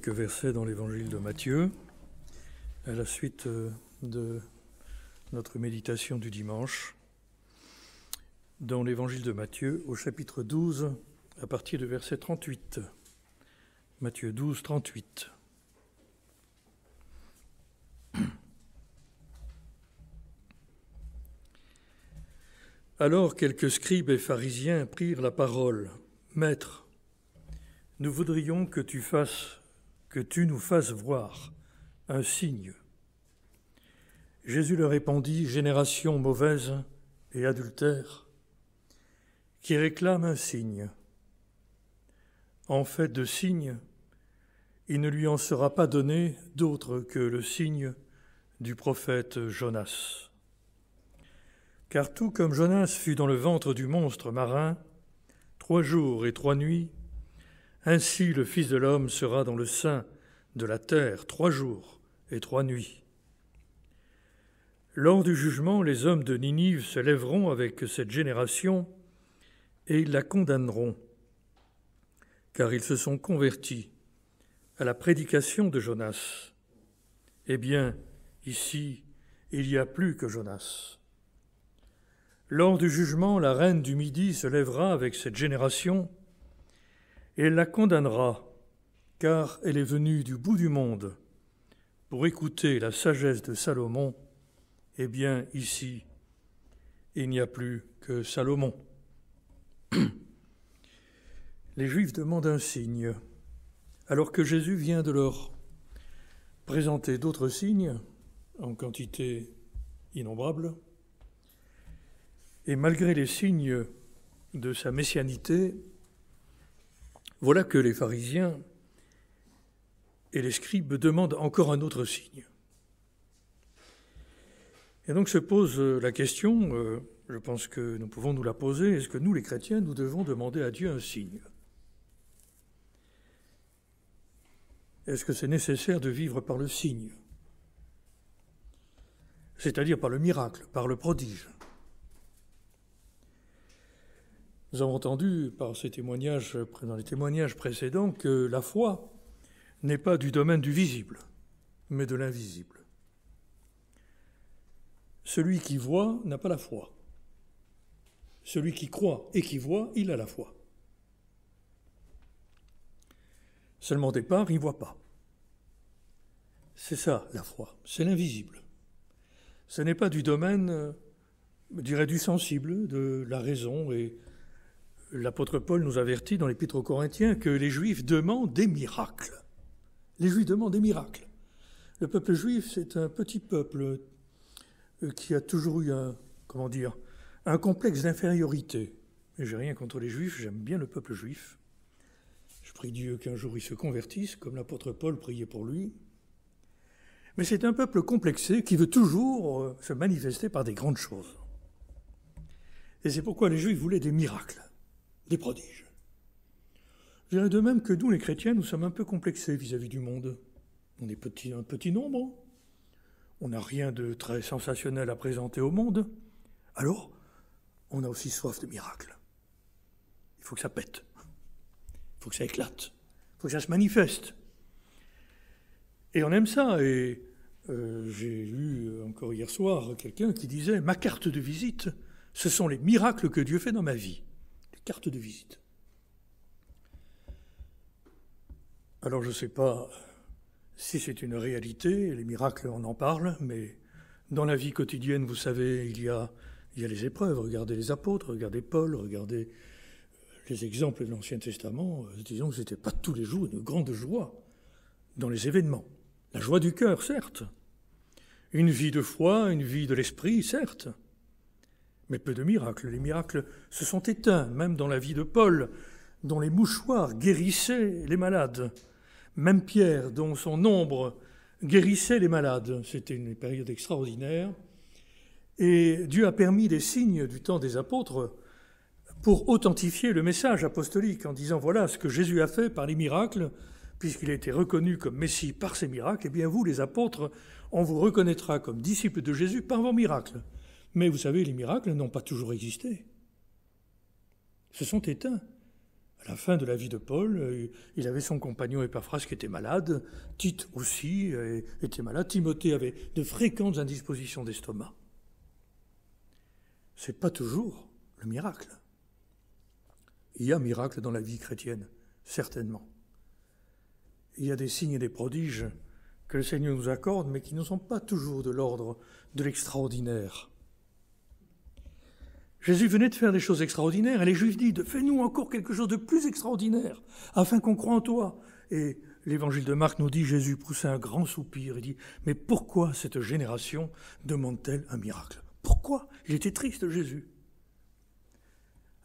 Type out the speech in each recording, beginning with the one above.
quelques versets dans l'évangile de Matthieu, à la suite de notre méditation du dimanche, dans l'évangile de Matthieu, au chapitre 12, à partir du verset 38. Matthieu 12, 38. Alors quelques scribes et pharisiens prirent la parole. « Maître, nous voudrions que tu nous fasses voir un signe. » Jésus leur répondit, « Génération mauvaise et adultère, qui réclame un signe. En fait de signe, il ne lui en sera pas donné d'autre que le signe du prophète Jonas. Car tout comme Jonas fut dans le ventre du monstre marin, 3 jours et 3 nuits, ainsi le Fils de l'homme sera dans le sein de la terre 3 jours et 3 nuits. Lors du jugement, les hommes de Ninive se lèveront avec cette génération et ils la condamneront, car ils se sont convertis à la prédication de Jonas. Eh bien, ici, il n'y a plus que Jonas. Lors du jugement, la reine du Midi se lèvera avec cette génération et elle la condamnera, car elle est venue du bout du monde pour écouter la sagesse de Salomon. Eh bien, ici, il n'y a plus que Salomon. Les Juifs demandent un signe, alors que Jésus vient de leur présenter d'autres signes en quantité innombrable. Et malgré les signes de sa messianité, voilà que les pharisiens et les scribes demandent encore un autre signe. Et donc se pose la question, je pense que nous pouvons nous la poser, est-ce que nous, les chrétiens, nous devons demander à Dieu un signe ? Est-ce que c'est nécessaire de vivre par le signe ? C'est-à-dire par le miracle, par le prodige. Nous avons entendu dans les témoignages précédents que la foi n'est pas du domaine du visible, mais de l'invisible. Celui qui voit n'a pas la foi. Celui qui croit et qui voit, il a la foi. Seulement au départ, il ne voit pas. C'est ça, la foi, c'est l'invisible. Ce n'est pas du domaine, je dirais, du sensible, de la raison. Et l'apôtre Paul nous avertit dans l'Épître aux Corinthiens que les Juifs demandent des miracles. Les Juifs demandent des miracles. Le peuple juif, c'est un petit peuple qui a toujours eu un complexe d'infériorité. Et j'ai rien contre les Juifs, j'aime bien le peuple juif. Je prie Dieu qu'un jour il se convertisse, comme l'apôtre Paul priait pour lui. Mais c'est un peuple complexé qui veut toujours se manifester par des grandes choses. Et c'est pourquoi les Juifs voulaient des miracles, des prodiges. Je dirais de même que nous, les chrétiens, nous sommes un peu complexés vis-à-vis du monde. On est un petit nombre. On n'a rien de très sensationnel à présenter au monde. Alors, on a aussi soif de miracles. Il faut que ça pète. Il faut que ça éclate. Il faut que ça se manifeste. Et on aime ça. Et j'ai lu encore hier soir quelqu'un qui disait « Ma carte de visite, ce sont les miracles que Dieu fait dans ma vie. » Les cartes de visite. Alors je ne sais pas si c'est une réalité, les miracles on en parle, mais dans la vie quotidienne, vous savez, il y a les épreuves. Regardez les apôtres, regardez Paul, regardez les exemples de l'Ancien Testament. Disons que ce n'était pas tous les jours une grande joie dans les événements. La joie du cœur, certes. Une vie de foi, une vie de l'esprit, certes. Mais peu de miracles. Les miracles se sont éteints, même dans la vie de Paul, dont les mouchoirs guérissaient les malades. Même Pierre, dont son ombre guérissait les malades. C'était une période extraordinaire. Et Dieu a permis des signes du temps des apôtres pour authentifier le message apostolique en disant « Voilà ce que Jésus a fait par les miracles, puisqu'il a été reconnu comme Messie par ces miracles, eh bien vous, les apôtres, on vous reconnaîtra comme disciples de Jésus par vos miracles. » Mais vous savez, les miracles n'ont pas toujours existé. Se sont éteints À la fin de la vie de Paul, il avait son compagnon Épaphras qui était malade, Tite aussi était malade, Timothée avait de fréquentes indispositions d'estomac. Ce n'est pas toujours le miracle. Il y a miracle dans la vie chrétienne, certainement. Il y a des signes et des prodiges que le Seigneur nous accorde, mais qui ne sont pas toujours de l'ordre de l'extraordinaire. Jésus venait de faire des choses extraordinaires, et les Juifs disent « Fais-nous encore quelque chose de plus extraordinaire, afin qu'on croie en toi. » Et l'évangile de Marc nous dit « Jésus poussa un grand soupir et dit « Mais pourquoi cette génération demande-t-elle un miracle ?» Pourquoi? Il était triste, Jésus.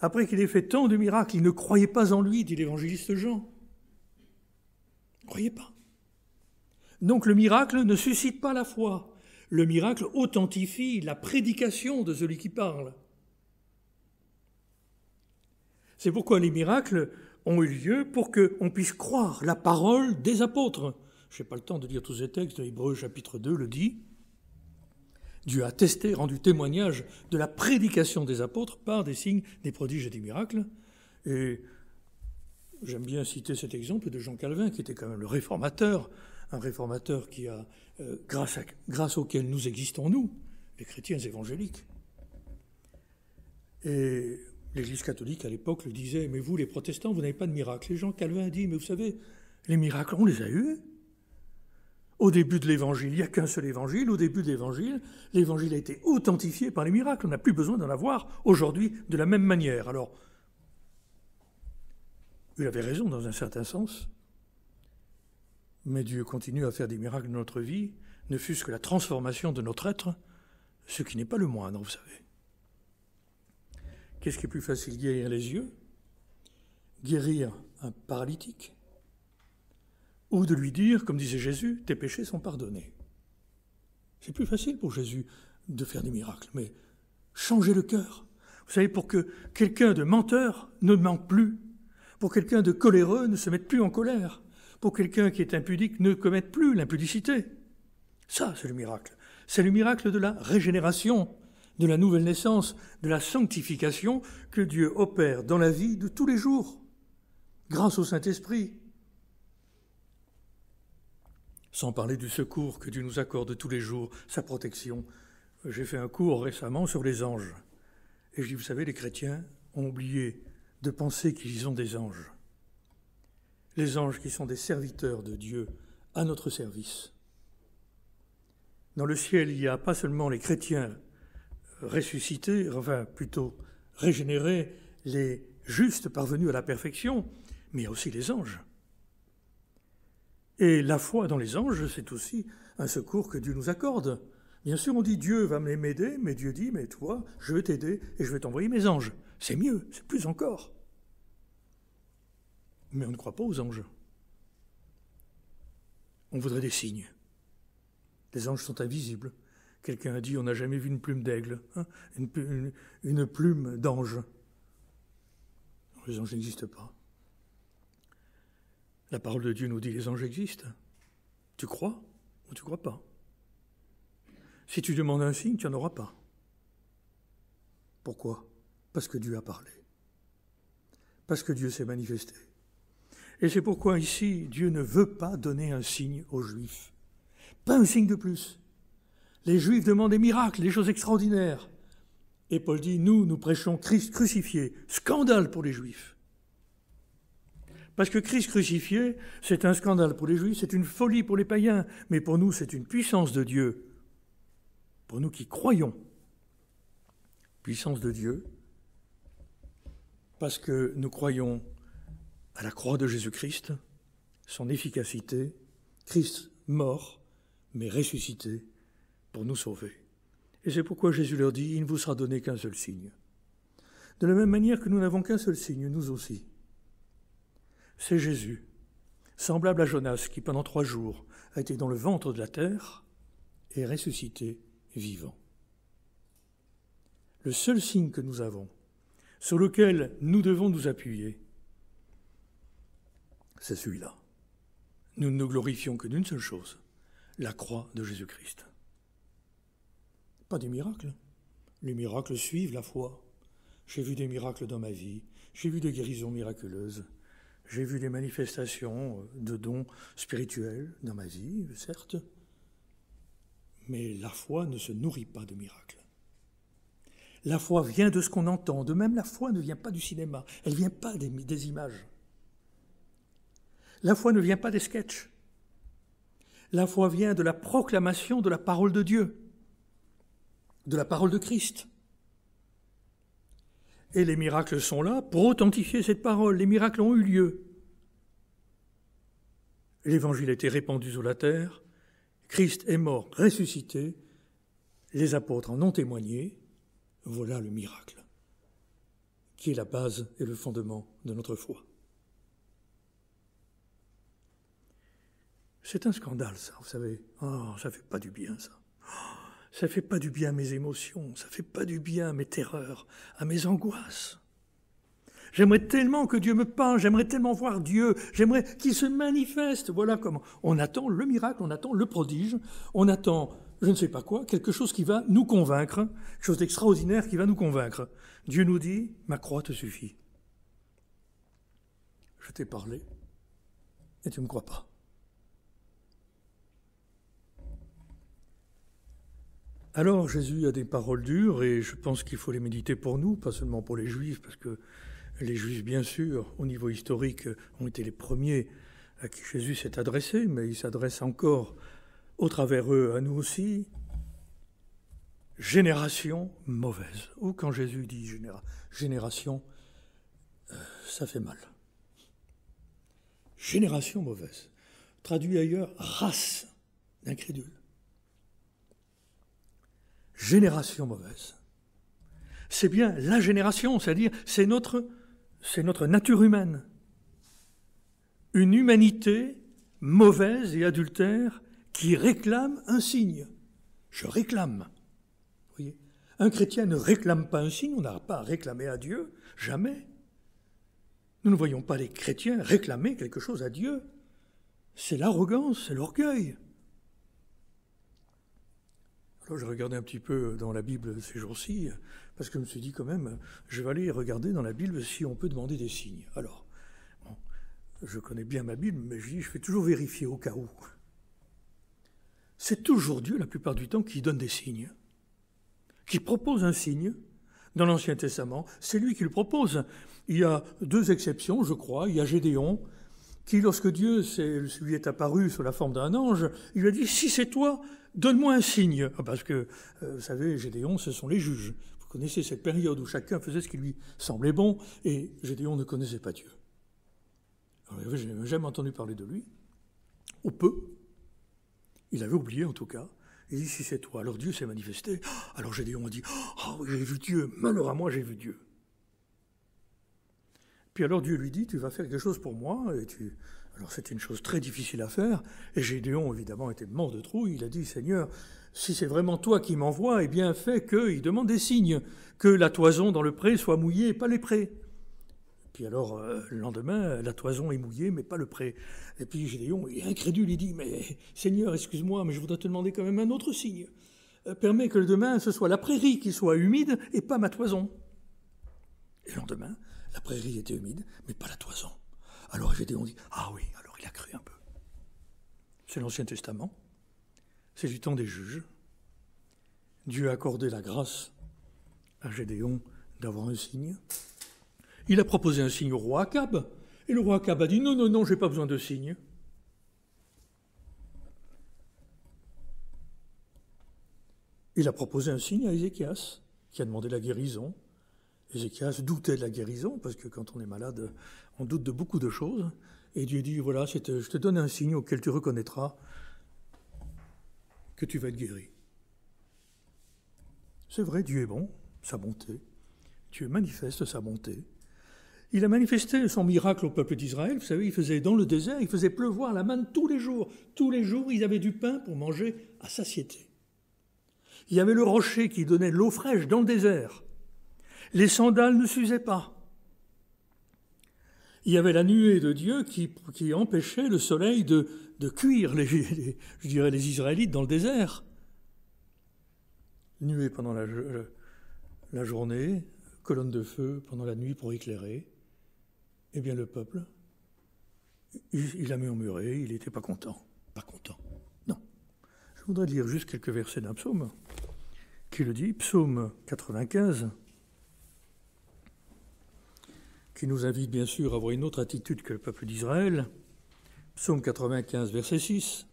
Après qu'il ait fait tant de miracles, il ne croyait pas en lui, dit l'évangéliste Jean. Il ne croyait pas. Donc le miracle ne suscite pas la foi. Le miracle authentifie la prédication de celui qui parle. C'est pourquoi les miracles ont eu lieu pour qu'on puisse croire la parole des apôtres. Je n'ai pas le temps de lire tous ces textes, Hébreux chapitre 2 le dit. Dieu a attesté, rendu témoignage de la prédication des apôtres par des signes, des prodiges et des miracles. Et j'aime bien citer cet exemple de Jean Calvin, qui était quand même le réformateur, un réformateur qui a, grâce auquel nous existons, nous, les chrétiens évangéliques. Et l'Église catholique, à l'époque, le disait « Mais vous, les protestants, vous n'avez pas de miracles. » Et Jean Calvin a dit « Mais vous savez, les miracles, on les a eus. Au début de l'Évangile, il n'y a qu'un seul Évangile. Au début de l'Évangile a été authentifié par les miracles. On n'a plus besoin d'en avoir aujourd'hui de la même manière. » Alors, il avait raison dans un certain sens, mais Dieu continue à faire des miracles dans notre vie, ne fût-ce que la transformation de notre être, ce qui n'est pas le moindre, vous savez. Qu'est-ce qui est plus facile, guérir les yeux, guérir un paralytique, ou de lui dire, comme disait Jésus, tes péchés sont pardonnés. C'est plus facile pour Jésus de faire des miracles, mais changer le cœur. Vous savez, pour que quelqu'un de menteur ne mente plus, pour quelqu'un de coléreux ne se mette plus en colère, pour quelqu'un qui est impudique ne commette plus l'impudicité. Ça, c'est le miracle. C'est le miracle de la régénération, de la nouvelle naissance, de la sanctification que Dieu opère dans la vie de tous les jours, grâce au Saint-Esprit. Sans parler du secours que Dieu nous accorde tous les jours, sa protection. J'ai fait un cours récemment sur les anges. Et je dis, vous savez, les chrétiens ont oublié de penser qu'ils ont des anges. Les anges qui sont des serviteurs de Dieu à notre service. Dans le ciel, il n'y a pas seulement les chrétiens ressuscités, enfin plutôt régénérés, les justes parvenus à la perfection, mais il y a aussi les anges. Et la foi dans les anges, c'est aussi un secours que Dieu nous accorde. Bien sûr, on dit Dieu va m'aider, mais Dieu dit, mais toi, je vais t'aider et je vais t'envoyer mes anges. C'est mieux, c'est plus encore. Mais on ne croit pas aux anges. On voudrait des signes. Les anges sont invisibles. Quelqu'un a dit, on n'a jamais vu une plume d'aigle, hein, une plume d'ange. Les anges n'existent pas. La parole de Dieu nous dit, les anges existent. Tu crois ou tu ne crois pas? Si tu demandes un signe, tu n'en auras pas. Pourquoi? Parce que Dieu a parlé. Parce que Dieu s'est manifesté. Et c'est pourquoi ici, Dieu ne veut pas donner un signe aux Juifs. Pas un signe de plus. Les Juifs demandent des miracles, des choses extraordinaires. Et Paul dit, nous prêchons Christ crucifié. Scandale pour les Juifs. Parce que Christ crucifié, c'est un scandale pour les Juifs, c'est une folie pour les païens, mais pour nous, c'est une puissance de Dieu. Pour nous qui croyons, puissance de Dieu, parce que nous croyons à la croix de Jésus-Christ, son efficacité, Christ mort, mais ressuscité pour nous sauver. Et c'est pourquoi Jésus leur dit, il ne vous sera donné qu'un seul signe. De la même manière que nous n'avons qu'un seul signe, nous aussi. C'est Jésus, semblable à Jonas, qui pendant 3 jours a été dans le ventre de la terre et ressuscité vivant. Le seul signe que nous avons, sur lequel nous devons nous appuyer, c'est celui-là. Nous ne nous glorifions que d'une seule chose, la croix de Jésus-Christ. Pas des miracles. Les miracles suivent la foi. J'ai vu des miracles dans ma vie. J'ai vu des guérisons miraculeuses. J'ai vu des manifestations de dons spirituels dans ma vie, certes. Mais la foi ne se nourrit pas de miracles. La foi vient de ce qu'on entend. De même, la foi ne vient pas du cinéma. Elle ne vient pas des images. La foi ne vient pas des sketchs. La foi vient de la proclamation de la parole de Dieu, de la parole de Christ. Et les miracles sont là pour authentifier cette parole. Les miracles ont eu lieu. L'évangile a été répandu sur la terre. Christ est mort, ressuscité. Les apôtres en ont témoigné. Voilà le miracle, qui est la base et le fondement de notre foi. C'est un scandale, ça, vous savez. Oh, ça fait pas du bien, ça. Oh, ça fait pas du bien à mes émotions, ça fait pas du bien à mes terreurs, à mes angoisses. J'aimerais tellement que Dieu me parle, j'aimerais tellement voir Dieu, j'aimerais qu'il se manifeste. Voilà comment on attend le miracle, on attend le prodige, on attend je ne sais pas quoi, quelque chose qui va nous convaincre, quelque chose d'extraordinaire qui va nous convaincre. Dieu nous dit, ma croix te suffit. Je t'ai parlé et tu ne me crois pas. Alors Jésus a des paroles dures et je pense qu'il faut les méditer pour nous, pas seulement pour les Juifs, parce que les Juifs, bien sûr, au niveau historique, ont été les premiers à qui Jésus s'est adressé, mais il s'adresse encore au travers eux à nous aussi. Génération mauvaise. Ou quand Jésus dit génération, ça fait mal. Génération mauvaise. Traduit ailleurs, race d'incrédules. Génération mauvaise. C'est bien la génération, c'est-à-dire c'est notre nature humaine. Une humanité mauvaise et adultère qui réclame un signe. Je réclame. Vous voyez ? Un chrétien ne réclame pas un signe, on n'a pas à réclamer à Dieu, jamais. Nous ne voyons pas les chrétiens réclamer quelque chose à Dieu. C'est l'arrogance, c'est l'orgueil. Alors je regardais un petit peu dans la Bible ces jours-ci, parce que je me suis dit quand même, je vais aller regarder dans la Bible si on peut demander des signes. Alors, bon, je connais bien ma Bible, mais je fais toujours vérifier au cas où. C'est toujours Dieu, la plupart du temps, qui donne des signes, qui propose un signe. Dans l'Ancien Testament, c'est lui qui le propose. Il y a 2 exceptions, je crois. Il y a Gédéon, qui, lorsque Dieu lui est apparu sous la forme d'un ange, il lui a dit « Si c'est toi, donne-moi un signe ». Parce que, vous savez, Gédéon, ce sont les juges. Vous connaissez cette période où chacun faisait ce qui lui semblait bon, et Gédéon ne connaissait pas Dieu. Alors, je n'avais jamais entendu parler de lui, ou peu. Il avait oublié, en tout cas. Il dit, si c'est toi. Alors Dieu s'est manifesté. Alors Gédéon a dit, oh, j'ai vu Dieu. Malheur à moi, j'ai vu Dieu. Puis alors Dieu lui dit, tu vas faire quelque chose pour moi. Alors c'était une chose très difficile à faire. Et Gédéon, évidemment, était mort de trouille. Il a dit, Seigneur, si c'est vraiment toi qui m'envoies, eh bien fais qu'il demande des signes. Que la toison dans le pré soit mouillée et pas les prés. Puis alors, le lendemain, la toison est mouillée, mais pas le pré. Et puis Gédéon, il est incrédule, il dit, mais Seigneur, excuse-moi, mais je voudrais te demander quand même un autre signe. Permets que le demain, ce soit la prairie qui soit humide et pas ma toison. Et le lendemain, la prairie était humide, mais pas la toison. Alors Gédéon dit, ah oui, alors il a cru un peu. C'est l'Ancien Testament, c'est du temps des juges. Dieu a accordé la grâce à Gédéon d'avoir un signe. Il a proposé un signe au roi Akab, et le roi Akab a dit « Non, non, non, je n'ai pas besoin de signe ». Il a proposé un signe à Ézéchias, qui a demandé la guérison. Ézéchias doutait de la guérison, parce que quand on est malade, on doute de beaucoup de choses. Et Dieu dit « Voilà, je te donne un signe auquel tu reconnaîtras que tu vas être guéri ». C'est vrai, Dieu est bon, sa bonté. Dieu manifeste sa bonté. Il a manifesté son miracle au peuple d'Israël. Vous savez, il faisait dans le désert, il faisait pleuvoir la manne tous les jours. Tous les jours, ils avaient du pain pour manger à satiété. Il y avait le rocher qui donnait l'eau fraîche dans le désert. Les sandales ne s'usaient pas. Il y avait la nuée de Dieu qui empêchait le soleil de cuire les Israélites dans le désert. Nuée pendant la journée, colonne de feu pendant la nuit pour éclairer. Eh bien, le peuple, il a murmuré, il n'était pas content. Pas content. Non. Je voudrais lire juste quelques versets d'un psaume qui le dit, psaume 95, qui nous invite bien sûr à avoir une autre attitude que le peuple d'Israël. Psaume 95, verset 6.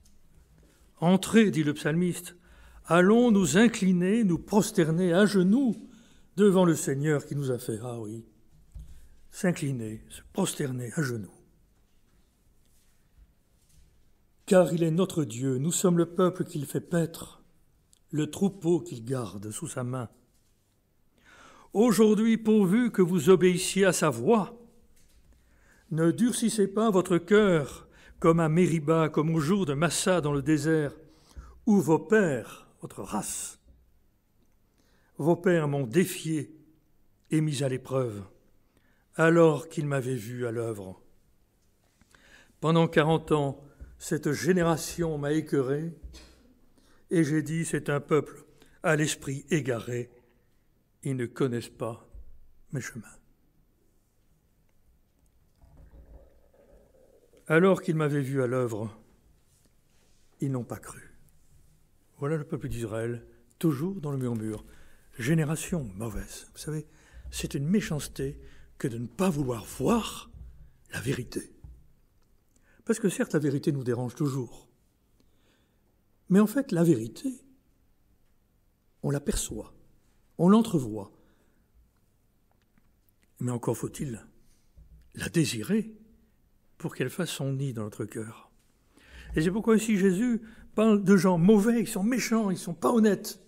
« Entrez, dit le psalmiste, allons nous incliner, nous prosterner à genoux devant le Seigneur qui nous a fait. » Ah oui, s'incliner, se prosterner à genoux. « Car il est notre Dieu, nous sommes le peuple qu'il fait paître, le troupeau qu'il garde sous sa main. Aujourd'hui, pourvu que vous obéissiez à sa voix, ne durcissez pas votre cœur comme à Mériba, comme au jour de Massa dans le désert, où vos pères, votre race, vos pères m'ont défié et mis à l'épreuve, alors qu'ils m'avaient vu à l'œuvre. Pendant 40 ans, cette génération m'a écœuré, et j'ai dit, c'est un peuple à l'esprit égaré, ils ne connaissent pas mes chemins. Alors qu'ils m'avaient vu à l'œuvre, ils n'ont pas cru. Voilà le peuple d'Israël, toujours dans le murmure. Génération mauvaise. Vous savez, c'est une méchanceté que de ne pas vouloir voir la vérité. Parce que certes, la vérité nous dérange toujours. Mais en fait, la vérité, on l'aperçoit, on l'entrevoit. Mais encore faut-il la désirer pour qu'elle fasse son nid dans notre cœur. Et c'est pourquoi ici Jésus parle de gens mauvais, ils sont méchants, ils ne sont pas honnêtes.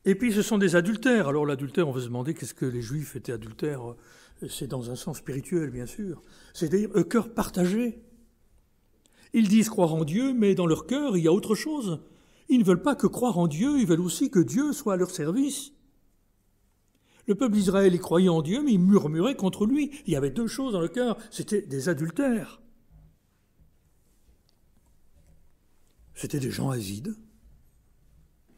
Et puis ce sont des adultères. Alors l'adultère, on va se demander qu'est-ce que les Juifs étaient adultères. C'est dans un sens spirituel, bien sûr. C'est-à-dire un cœur partagé. Ils disent croire en Dieu, mais dans leur cœur, il y a autre chose. Ils ne veulent pas que croire en Dieu, ils veulent aussi que Dieu soit à leur service. Le peuple d'Israël, il croyait en Dieu, mais il murmurait contre lui. Il y avait deux choses dans le cœur, c'était des adultères. C'était des gens avides.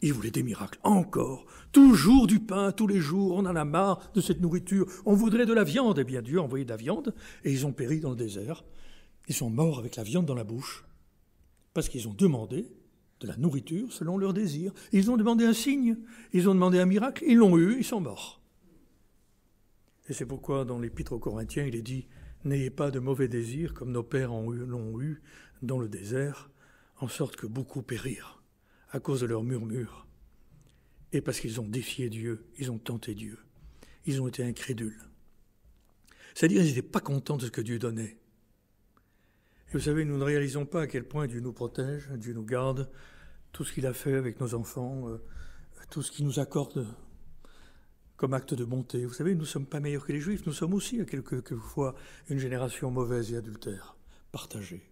Ils voulaient des miracles, encore. Toujours du pain, tous les jours, on en a marre de cette nourriture. On voudrait de la viande. Eh bien, Dieu a envoyé de la viande, et ils ont péri dans le désert. Ils sont morts avec la viande dans la bouche, parce qu'ils ont demandé de la nourriture selon leurs désirs. Ils ont demandé un signe, ils ont demandé un miracle, ils l'ont eu, ils sont morts. Et c'est pourquoi dans l'Épître aux Corinthiens, il est dit « N'ayez pas de mauvais désirs comme nos pères l'ont eu dans le désert, en sorte que beaucoup périrent à cause de leurs murmures. Et parce qu'ils ont défié Dieu, ils ont tenté Dieu, ils ont été incrédules. » C'est-à-dire qu'ils n'étaient pas contents de ce que Dieu donnait. Et vous savez, nous ne réalisons pas à quel point Dieu nous protège, Dieu nous garde, tout ce qu'il a fait avec nos enfants, tout ce qu'il nous accorde comme acte de bonté. Vous savez, nous ne sommes pas meilleurs que les Juifs, nous sommes aussi, quelquefois, une génération mauvaise et adultère, partagée.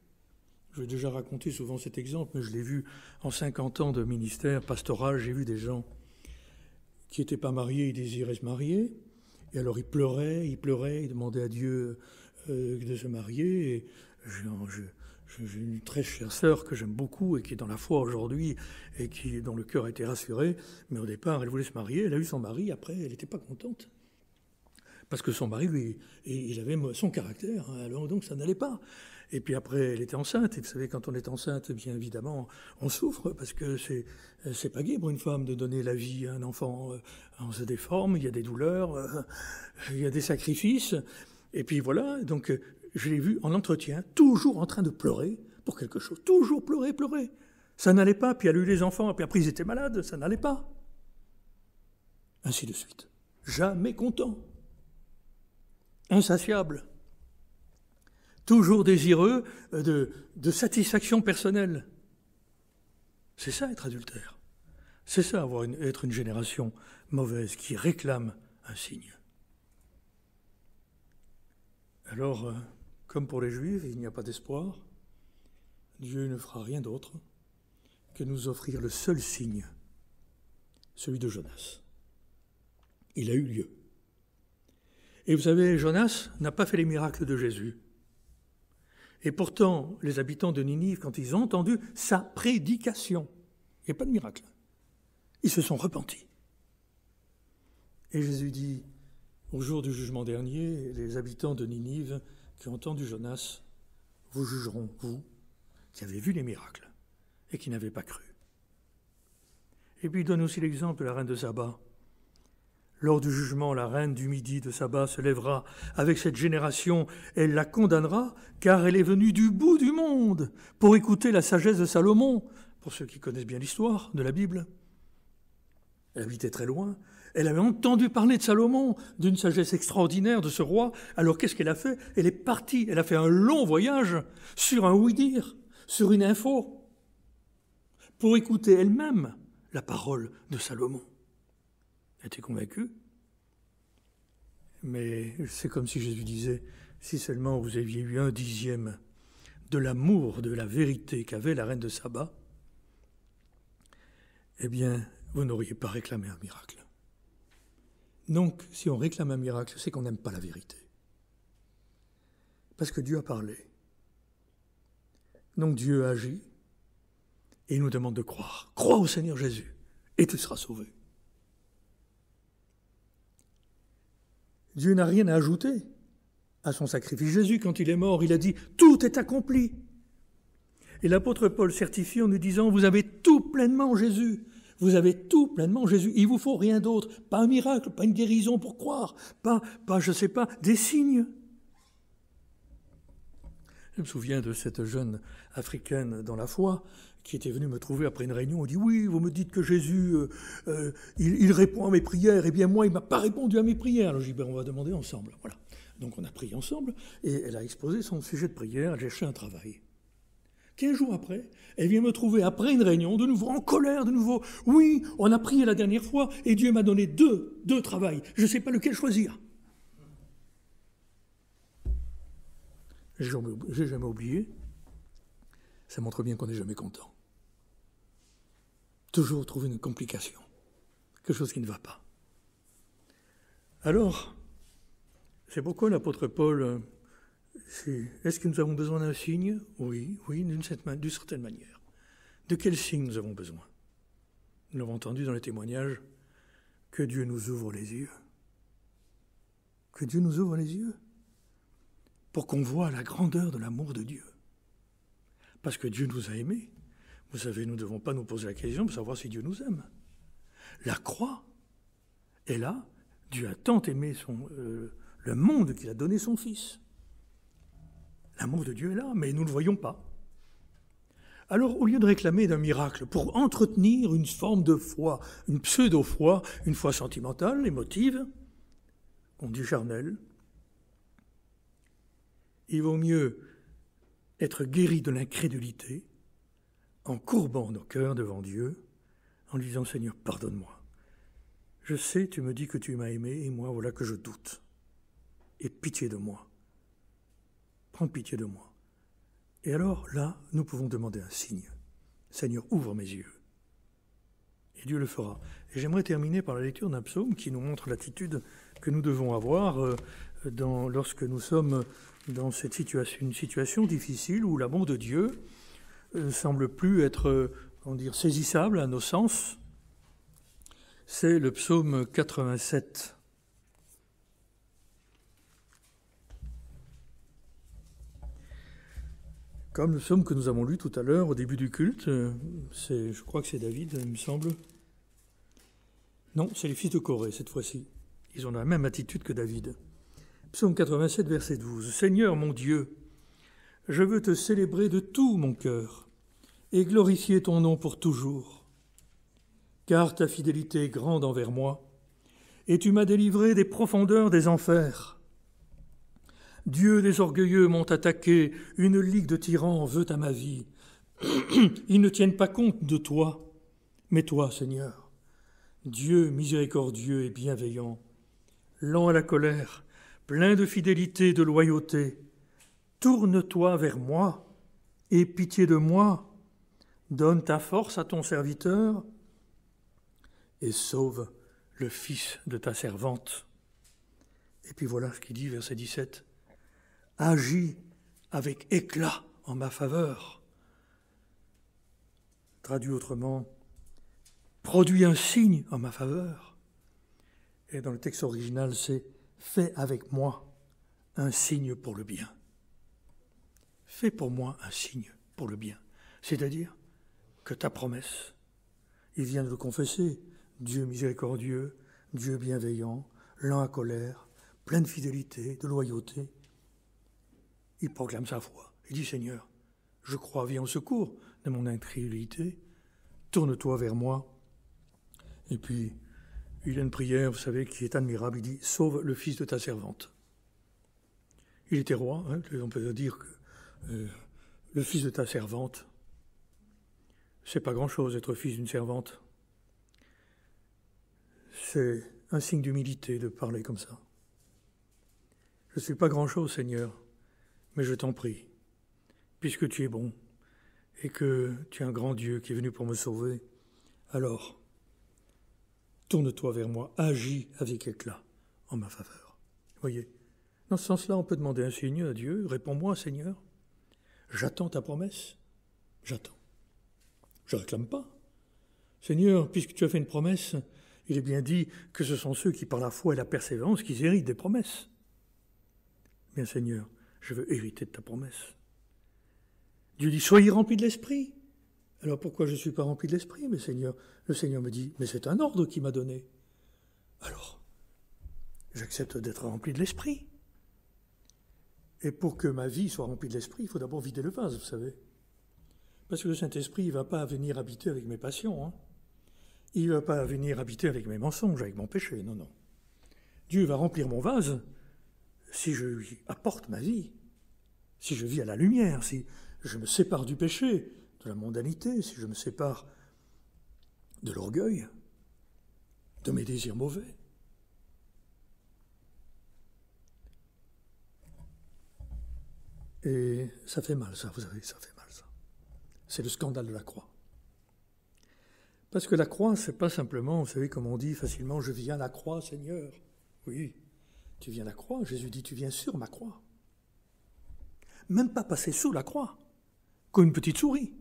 Je vais déjà raconter souvent cet exemple, mais je l'ai vu en 50 ans de ministère pastoral. J'ai vu des gens qui n'étaient pas mariés, ils désiraient se marier, et alors ils pleuraient, ils demandaient à Dieu de se marier. Et j'ai une très chère sœur que j'aime beaucoup et qui est dans la foi aujourd'hui et dont le cœur a été rassuré, mais au départ, elle voulait se marier, elle a eu son mari, après, elle n'était pas contente. Parce que son mari, lui, il avait son caractère, hein, alors donc ça n'allait pas. Et puis après, elle était enceinte, et vous savez, quand on est enceinte, bien évidemment, on souffre, parce que c'est pas gai pour une femme de donner la vie à un enfant. On se déforme, il y a des douleurs, il y a des sacrifices, et puis voilà, donc je l'ai vu en entretien, toujours en train de pleurer pour quelque chose, toujours pleurer. Ça n'allait pas, puis elle a eu les enfants, puis après ils étaient malades, ça n'allait pas. Ainsi de suite. Jamais content. Insatiable. Toujours désireux de satisfaction personnelle. C'est ça être adultère. C'est ça être une génération mauvaise qui réclame un signe. Alors, comme pour les Juifs, il n'y a pas d'espoir. Dieu ne fera rien d'autre que nous offrir le seul signe, celui de Jonas. Il a eu lieu. Et vous savez, Jonas n'a pas fait les miracles de Jésus. Et pourtant, les habitants de Ninive, quand ils ont entendu sa prédication, il n'y a pas de miracle, ils se sont repentis. Et Jésus dit, Au jour du jugement dernier, les habitants de Ninive qui ont entendu Jonas vous jugeront, vous, qui avez vu les miracles et qui n'avez pas cru. Et puis il donne aussi l'exemple de la reine de Saba. Lors du jugement, la reine du Midi de Saba se lèvera avec cette génération, elle la condamnera, car elle est venue du bout du monde pour écouter la sagesse de Salomon, pour ceux qui connaissent bien l'histoire de la Bible. Elle habitait très loin, elle avait entendu parler de Salomon, d'une sagesse extraordinaire de ce roi, alors qu'est-ce qu'elle a fait? Elle est partie, elle a fait un long voyage sur un oui-dire, sur une info, pour écouter elle-même la parole de Salomon. Elle était convaincue. Mais c'est comme si Jésus disait, si seulement vous aviez eu 1/10 de l'amour, de la vérité qu'avait la reine de Saba, eh bien, vous n'auriez pas réclamé un miracle. Donc, si on réclame un miracle, c'est qu'on n'aime pas la vérité. Parce que Dieu a parlé. Donc Dieu agit et il nous demande de croire. Crois au Seigneur Jésus et tu seras sauvé. Dieu n'a rien à ajouter à son sacrifice. Jésus, quand il est mort, il a dit « Tout est accompli ». Et l'apôtre Paul certifie en nous disant « Vous avez tout pleinement Jésus ». Vous avez tout pleinement Jésus. Il ne vous faut rien d'autre. Pas un miracle, pas une guérison pour croire, pas je ne sais pas, des signes. Je me souviens de cette jeune africaine dans la foi qui était venue me trouver après une réunion. Elle dit « Oui, vous me dites que Jésus, il répond à mes prières. Eh bien moi, il ne m'a pas répondu à mes prières. » Alors je dis ben, « On va demander ensemble. » Voilà. Donc on a prié ensemble et elle a exposé son sujet de prière. Elle cherchait un travail. 15 jours après, elle vient me trouver après une réunion, de nouveau en colère, de nouveau. « Oui, on a prié la dernière fois et Dieu m'a donné deux travails. Je ne sais pas lequel choisir. » J'ai jamais oublié. Ça montre bien qu'on n'est jamais content. Toujours trouver une complication, quelque chose qui ne va pas. Alors, c'est pourquoi l'apôtre Paul, est-ce que nous avons besoin d'un signe? Oui, d'une certaine manière. De quel signe nous avons besoin? Nous l'avons entendu dans les témoignages, que Dieu nous ouvre les yeux. Que Dieu nous ouvre les yeux pour qu'on voie la grandeur de l'amour de Dieu. Parce que Dieu nous a aimés. Vous savez, nous ne devons pas nous poser la question pour savoir si Dieu nous aime. La croix est là. Dieu a tant aimé le monde qu'il a donné son Fils. L'amour de Dieu est là, mais nous ne le voyons pas. Alors, au lieu de réclamer d'un miracle pour entretenir une forme de foi, une pseudo-foi, une foi sentimentale, émotive, on dit charnelle, il vaut mieux être guéri de l'incrédulité en courbant nos cœurs devant Dieu, en disant « Seigneur, pardonne-moi. Je sais, tu me dis que tu m'as aimé, et moi, voilà que je doute. Et pitié de moi. Prends pitié de moi. » Et alors, là, nous pouvons demander un signe. « Seigneur, ouvre mes yeux. » Et Dieu le fera. Et j'aimerais terminer par la lecture d'un psaume qui nous montre l'attitude que nous devons avoir lorsque nous sommes dans une situation difficile où l'amour de Dieu ne semble plus être saisissable à nos sens. C'est le psaume 87. Comme le psaume que nous avons lu tout à l'heure au début du culte, je crois que c'est David, il me semble. Non, c'est les fils de Corée cette fois-ci. Ils ont la même attitude que David. Psaume 87, verset 12. « Seigneur mon Dieu, je veux te célébrer de tout mon cœur et glorifier ton nom pour toujours. Car ta fidélité est grande envers moi, et tu m'as délivré des profondeurs des enfers. Dieu des orgueilleux m'ont attaqué, une ligue de tyrans veut à ma vie. Ils ne tiennent pas compte de toi, mais toi, Seigneur, Dieu miséricordieux et bienveillant, lent à la colère, plein de fidélité et de loyauté, tourne-toi vers moi, aie pitié de moi, donne ta force à ton serviteur et sauve le fils de ta servante. » Et puis voilà ce qu'il dit, verset 17. « Agis avec éclat en ma faveur. » Traduit autrement, « Produis un signe en ma faveur. » Et dans le texte original, c'est « fais avec moi un signe pour le bien. Fais pour moi un signe pour le bien. C'est-à-dire que ta promesse, il vient de le confesser, Dieu miséricordieux, Dieu bienveillant, lent à colère, plein de fidélité, de loyauté. Il proclame sa foi. Il dit, Seigneur, je crois, viens au secours de mon incrédulité, tourne-toi vers moi. Et puis, il y a une prière, vous savez, qui est admirable. Il dit, sauve le fils de ta servante. Il était roi, hein, on peut dire que le fils de ta servante, c'est pas grand-chose être fils d'une servante. C'est un signe d'humilité de parler comme ça. Je ne suis pas grand-chose, Seigneur, mais je t'en prie, puisque tu es bon et que tu es un grand Dieu qui est venu pour me sauver, alors tourne-toi vers moi, agis avec éclat en ma faveur. Vous voyez, dans ce sens-là, on peut demander un signe à Dieu, réponds-moi, Seigneur, j'attends ta promesse, j'attends. Je ne réclame pas. Seigneur, puisque tu as fait une promesse, il est bien dit que ce sont ceux qui, par la foi et la persévérance, qui héritent des promesses. Bien, Seigneur, je veux hériter de ta promesse. Dieu dit, soyez remplis de l'Esprit. Alors pourquoi je ne suis pas rempli de l'Esprit? Mais Seigneur, le Seigneur me dit, mais c'est un ordre qu'il m'a donné. Alors, j'accepte d'être rempli de l'Esprit. Et pour que ma vie soit remplie de l'Esprit, il faut d'abord vider le vase, vous savez. Parce que le Saint-Esprit, il ne va pas venir habiter avec mes passions. Hein. Il ne va pas venir habiter avec mes mensonges, avec mon péché. Non, non. Dieu va remplir mon vase si je lui apporte ma vie, si je vis à la lumière, si je me sépare du péché, de la mondanité, si je me sépare de l'orgueil, de mes désirs mauvais. Et ça fait mal, ça, vous savez, ça fait mal, ça. C'est le scandale de la croix. Parce que la croix, c'est pas simplement, vous savez, comme on dit facilement, je viens à la croix, Seigneur. Oui, tu viens à la croix, Jésus dit, tu viens sur ma croix. Même pas passer sous la croix, comme une petite souris.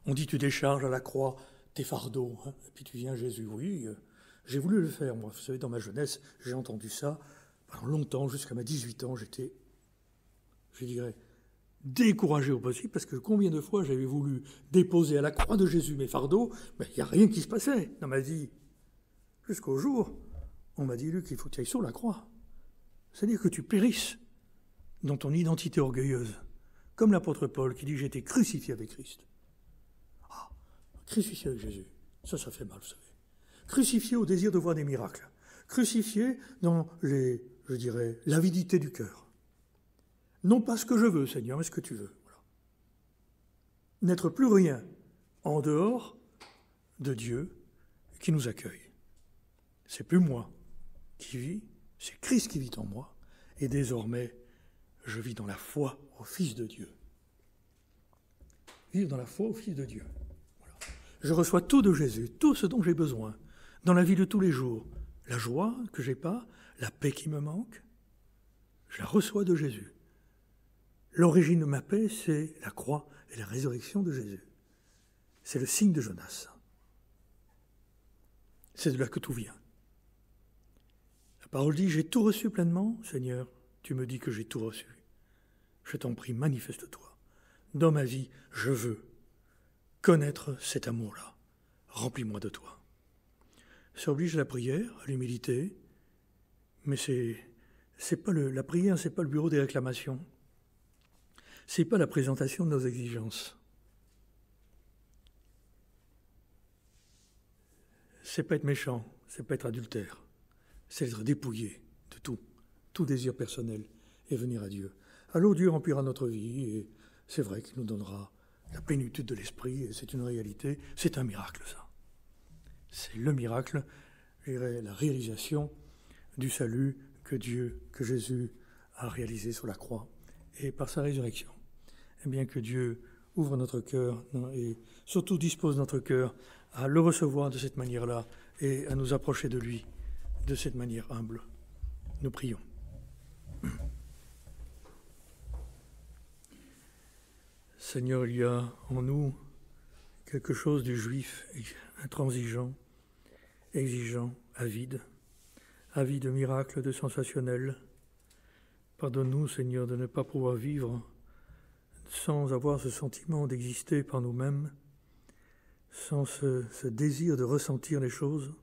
On dit, tu décharges à la croix tes fardeaux, hein, et puis tu viens à Jésus. Oui, j'ai voulu le faire, moi. Vous savez, dans ma jeunesse, j'ai entendu ça. Pendant longtemps, jusqu'à mes 18 ans, j'étais, je dirais, découragé au possible, parce que combien de fois j'avais voulu déposer à la croix de Jésus mes fardeaux, mais il n'y a rien qui se passait dans ma vie. Jusqu'au jour, on m'a dit, Luc, il faut que tu ailles sur la croix. C'est-à-dire que tu périsses dans ton identité orgueilleuse, comme l'apôtre Paul qui dit, j'ai été crucifié avec Christ. Ah, crucifié avec Jésus, ça fait mal, vous savez. Crucifié au désir de voir des miracles. Crucifié dans l'avidité du cœur. Non pas ce que je veux, Seigneur, mais ce que tu veux. Voilà. N'être plus rien en dehors de Dieu qui nous accueille. C'est plus moi qui vis, c'est Christ qui vit en moi. Et désormais, je vis dans la foi au Fils de Dieu. Vivre dans la foi au Fils de Dieu. Voilà. Je reçois tout de Jésus, tout ce dont j'ai besoin, dans la vie de tous les jours. La joie que j'ai pas, la paix qui me manque, je la reçois de Jésus. L'origine de ma paix, c'est la croix et la résurrection de Jésus. C'est le signe de Jonas. C'est de là que tout vient. La parole dit, j'ai tout reçu pleinement, Seigneur, tu me dis que j'ai tout reçu. Je t'en prie, manifeste-toi. Dans ma vie, je veux connaître cet amour-là. Remplis-moi de toi. Ça oblige à la prière, à l'humilité, mais c'est pas la prière, c'est pas le bureau des réclamations. C'est pas la présentation de nos exigences. C'est pas être méchant, c'est pas être adultère. C'est être dépouillé de tout désir personnel et venir à Dieu. Alors Dieu remplira notre vie et c'est vrai qu'il nous donnera la plénitude de l'esprit et c'est une réalité, c'est un miracle ça. C'est le miracle, je dirais, la réalisation du salut que Jésus a réalisé sur la croix et par sa résurrection. Et bien que Dieu ouvre notre cœur et surtout dispose notre cœur à le recevoir de cette manière-là et à nous approcher de lui de cette manière humble. Nous prions. Seigneur, il y a en nous quelque chose du juif intransigeant exigeant, avide de miracles, de sensationnels. Pardonne-nous, Seigneur, de ne pas pouvoir vivre sans avoir ce sentiment d'exister par nous-mêmes, sans ce désir de ressentir les choses,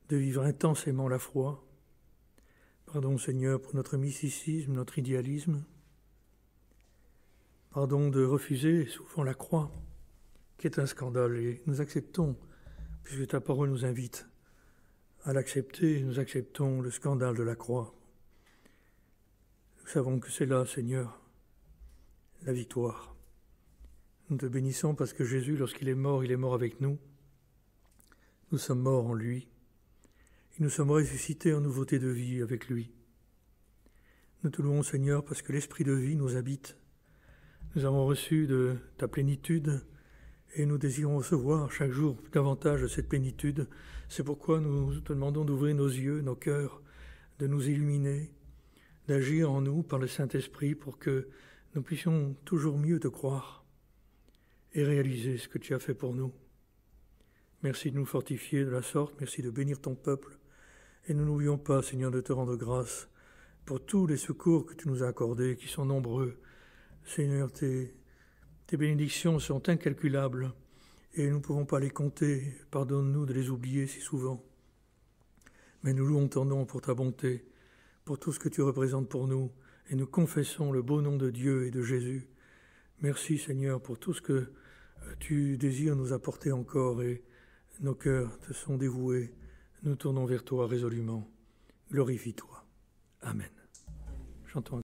de vivre intensément la foi. Pardon, Seigneur, pour notre mysticisme, notre idéalisme. Pardon de refuser souvent la croix, qui est un scandale, et nous acceptons, puisque ta parole nous invite à l'accepter, nous acceptons le scandale de la croix. Nous savons que c'est là, Seigneur, la victoire. Nous te bénissons parce que Jésus, lorsqu'il est mort avec nous. Nous sommes morts en lui, et nous sommes ressuscités en nouveauté de vie avec lui. Nous te louons, Seigneur, parce que l'esprit de vie nous habite. Nous avons reçu de ta plénitude, et nous désirons recevoir chaque jour davantage de cette plénitude. C'est pourquoi nous te demandons d'ouvrir nos yeux, nos cœurs, de nous illuminer, d'agir en nous par le Saint-Esprit pour que nous puissions toujours mieux te croire et réaliser ce que tu as fait pour nous. Merci de nous fortifier de la sorte, merci de bénir ton peuple, et nous n'oublions pas, Seigneur, de te rendre grâce pour tous les secours que tu nous as accordés, qui sont nombreux. Seigneur, tes bénédictions sont incalculables, et nous ne pouvons pas les compter. Pardonne-nous de les oublier si souvent. Mais nous louons ton nom pour ta bonté, pour tout ce que tu représentes pour nous, et nous confessons le beau nom de Dieu et de Jésus. Merci, Seigneur, pour tout ce que tu désires nous apporter encore, et nos cœurs te sont dévoués. Nous tournons vers toi résolument. Glorifie-toi. Amen. Chantons.